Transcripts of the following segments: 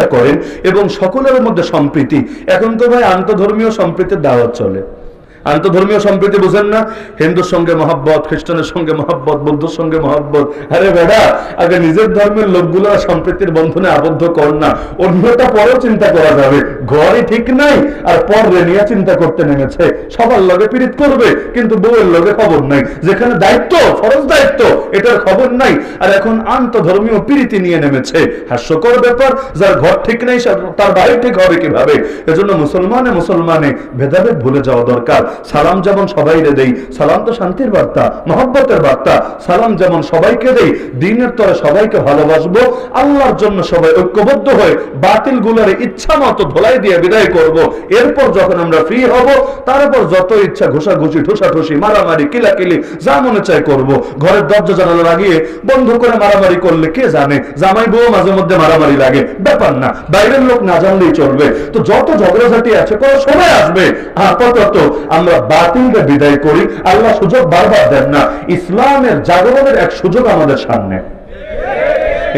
করেন এবং সকলের মধ্যে সম্প্রীতি। এখন তো ভাই আন্তধর্মীয় সম্প্রীতির দাওয়াত চলে। আন্তধর্মীয় সম্প্রীতি বুঝেন না? হিন্দুর সঙ্গে মহব্বত, খ্রিস্টানের সঙ্গে মহব্বত, বৌদ্ধর সঙ্গে মহব্বত। আরে বেটা, আগে নিজের ধর্মের লোকগুলো সম্প্রীতির বন্ধনে আবদ্ধ কর না, অন্যটা পরেও চিন্তা করা যাবে। ঘরই ঠিক নাই আর পর নিয়ে চিন্তা করতে নেমেছে। সবার লগে পীড়িত করবে কিন্তু বউয়ের লগে খবর নাই। যেখানে দায়িত্ব, ফরজ দায়িত্ব, এটার খবর নাই। আর এখন আন্তধর্মীয় পীড়িতি নিয়ে নেমেছে। হাস্যকর ব্যাপার, যার ঘর ঠিক নেই তার বাড়ি ঠিক হবে কিভাবে? এজন্য মুসলমানে ভেদাভেদ ভুলে যাওয়া দরকার। সালাম যেমন সবাইরে দেই, সালাম তো শান্তির বার্তা, মহব্বতের বার্তা। সালাম যেমন সবাইকে দেই, দ্বীনের তরে সবাইকে ভালোবাসবো, আল্লাহর জন্য সবাই ঐক্যবদ্ধ হয়ে বাতিল গুলারে ইচ্ছা মতো ধোলাই দিয়ে বিদায় করব। এরপর যখন আমরা ফ্রি হব, তারপর যত ইচ্ছা ঘুষাঘুষি, ঠুসাঠুসি, মারামারি, কিলাকিলি যা মনে চাই করব। ঘরের দরজা জানালা লাগিয়ে বন্ধ করে মারামারি করলে কে জানে, জামাই বউ মাঝে মধ্যে মারামারি লাগে, ব্যাপার না, বাইরের লোক না জানলেই চলবে। তো যত ঝগড়াঝাটি আছে কোনো সময় আসবে। আপাতত আমরা বাতিলকে বিদায় করি। আল্লাহ সুযোগ বারবার দেন না। ইসলামের জাগরণের এক সুযোগ আমাদের সামনে।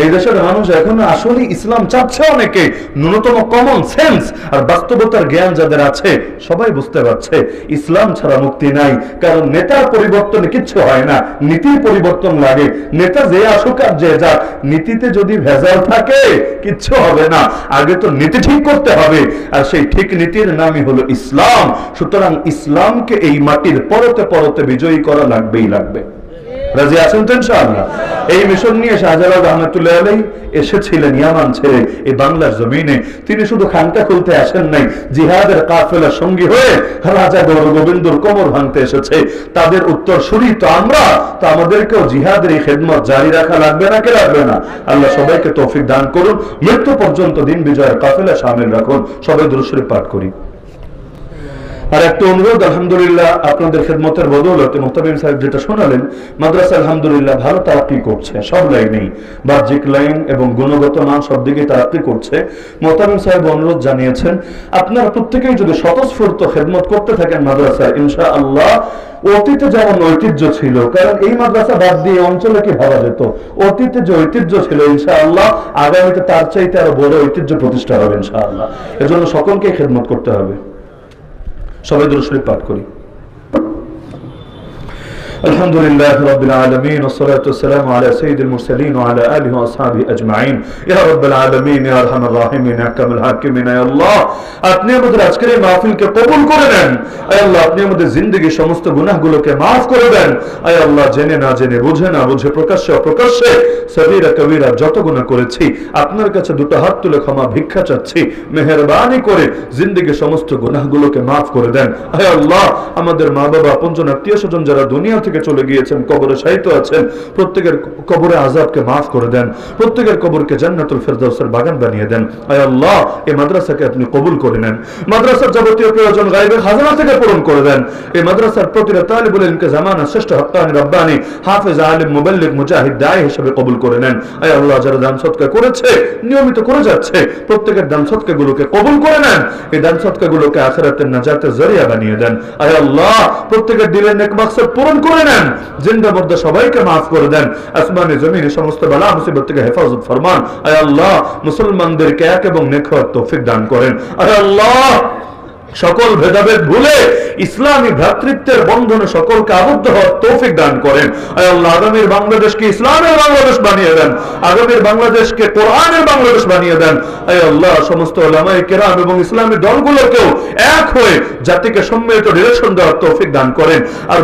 এই দেশের মানুষ এখন আসলে ইসলাম চাচ্ছে, অনেকে ন্যূনতম কমন সেন্স আর বাস্তবতার জ্ঞান যাদের আছে সবাই বুঝতে পারছে ইসলাম ছাড়া মুক্তি নাই। কারণ নেতার পরিবর্তনে কিচ্ছু হয় না, নীতির পরিবর্তন লাগে। নেতা যে আসুক আর যে যাক, নীতিতে যদি ভেজাল থাকে কিচ্ছু হবে না। আগে তো নীতি ঠিক করতে হবে, আর সেই ঠিক নীতির নামই হলো ইসলাম। সুতরাং ইসলামকে এই মাটির পরতে পরতে বিজয়ী করা লাগবেই লাগবে। রাজি আছেন তো ইনশাআল্লাহ? এই মিশন নিয়ে শাহজালাল রহমাতুল্লাহ আলাইহি এসেছিলেন ইয়ামান ছেড়ে এই বাংলার জমিনে। তিনি শুধু খানকা খুলতে আসেন নাই, জিহাদের কাফেলার সঙ্গী হয়ে রাজা গৌরগোবিন্দর কোমর ভাঙতে এসেছে। তাদের উত্তর শুরি তো আমরা, তো আমাদেরকেও জিহাদের এই খেদমত জারি রাখা লাগবে না, কে লাগবে না? আল্লাহ সবাইকে তৌফিক দান করুন, মৃত্যু পর্যন্ত দিন বিজয়ের কাফেলা শামিল রাখুন। সবাই দুরূদ শরীফ পাঠ করি। আর একটা অনুরোধ, আলহামদুলিল্লাহ আপনাদের খেদমতের বদৌলতে মুহতামিম সাহেব যেটা শোনালেন, মাদ্রাসা আলহামদুলিল্লাহ ভালো তারাক্কি করছে সব লাইনেই, বাহ্যিক লাইন এবং গুণগত মান সব দিকে তারাক্কি করছে। মুহতামিম সাহেব অনুরোধ জানিয়েছেন আপনারা প্রত্যেকেই যদি স্বতঃস্ফূর্ত খেদমত করতে থাকেন মাদ্রাসায়, ইনশাআল্লাহ অতীতে যেমন ঐতিহ্য ছিল, কারণ এই মাদ্রাসা বাদ দিয়ে অঞ্চলে কি ভাবা যেত, অতীতে যে ঐতিহ্য ছিল ইনশাআল্লাহ আগামীতে তার চাইতে আরো বড় ঐতিহ্য প্রতিষ্ঠা হবে ইনশাআল্লাহ। এজন্য সকলকে খেদমত করতে হবে। সবাই দুরূদ শরীফ পাঠ করি। আলহামদুলিল্লাহ রাব্বিল আলামিন والصلاه والسلام على سيد المرسلين وعلى اله واصحابه اجمعين يا رب العالمين يا ارحم الراحمين يا احكم الحاكمين يا الله আপনি আমাদের আজকের এই মাহফিলকে কবুল করে নেন। আয় আল্লাহ আপনি আমাদের জিন্দেগীর সমস্ত গুনাহগুলোকে maaf করে দেন। আয় আল্লাহ জেনে না জেনে, বুঝে না বুঝে, প্রকাশ্যে অপ্রকাশ্যে সগীরা কবিরা যত গুনাহ করেছি আপনার কাছে দুটো হাত তুলে ক্ষমা ভিক্ষা চাচ্ছি। মেহেরবানি করে জিন্দেগীর সমস্ত গুনাহগুলোকে maaf করে দেন। আয় আল্লাহ আমাদের মা বাবা, আপনজন, আত্মীয়স্বজন যারা দুনিয়া থেকে চলে গিয়েছেন, কবরে শায়িত আছেন, প্রত্যেকের কবরে আযাবকে maaf করে দেন। প্রত্যেকের কবরকে জান্নাতুল ফেরদাউসের বাগান বানিয়ে দেন। আয় আল্লাহ এই মাদ্রাসাকে আপনি কবুল করে নেন। মাদ্রাসার যাবতীয় প্রয়োজন গায়বের খাজানা থেকে পূরণ করে দেন। এই মাদ্রাসার প্রতিটা তালিবুল ইলমকে জামানার শ্রেষ্ঠ হাক্কানি রব্বানি হাফেজ, আলিম, মুবাল্লিগ, মুজাহিদ, দাঈ হিসেবে কবুল করে নেন। আয় আল্লাহ যারা দান সদকা করেছে, নিয়মিত করে যাচ্ছে, প্রত্যেকের দান সদকাগুলোকে কবুল করে নেন। এই দান সদকাগুলোকে আখিরাতের নাজাতের জরিয়া বানিয়ে দেন। আয় আল্লাহ প্রত্যেকের দিলের নেক মাকসাদ পূরণ করে নেন। জিন্দা মুর্দা সবাইকে maaf করে দেন। আসমানে জমিনে সমস্ত বালা মুসিবত থেকে হেফাজত ফরমান। আয় আল্লাহ মুসলমানদেরকে এক এবং নেক হওয়ার তৌফিক দান করেন। আয় আল্লাহ সকল ভেদাভেদ ভুলে ইসলামী ভ্রাতৃত্বের বন্ধনে সকলকে আবদ্ধ হওয়ার তৌফিক দান করেন। আয় আল্লাহ আগামীর বাংলাদেশকে ইসলামের বাংলাদেশ বানিয়ে দেন, আগামীর বাংলাদেশকে কোরআনের বাংলাদেশ বানিয়ে দেন। আয় আল্লাহ সমস্ত উলামায়ে কেরাম এবং ইসলামী দলগুলোকেও এক হয়ে জাতিকে সম্মিলিত ডিরেকশন দেওয়ার তৌফিক দান করেন। আর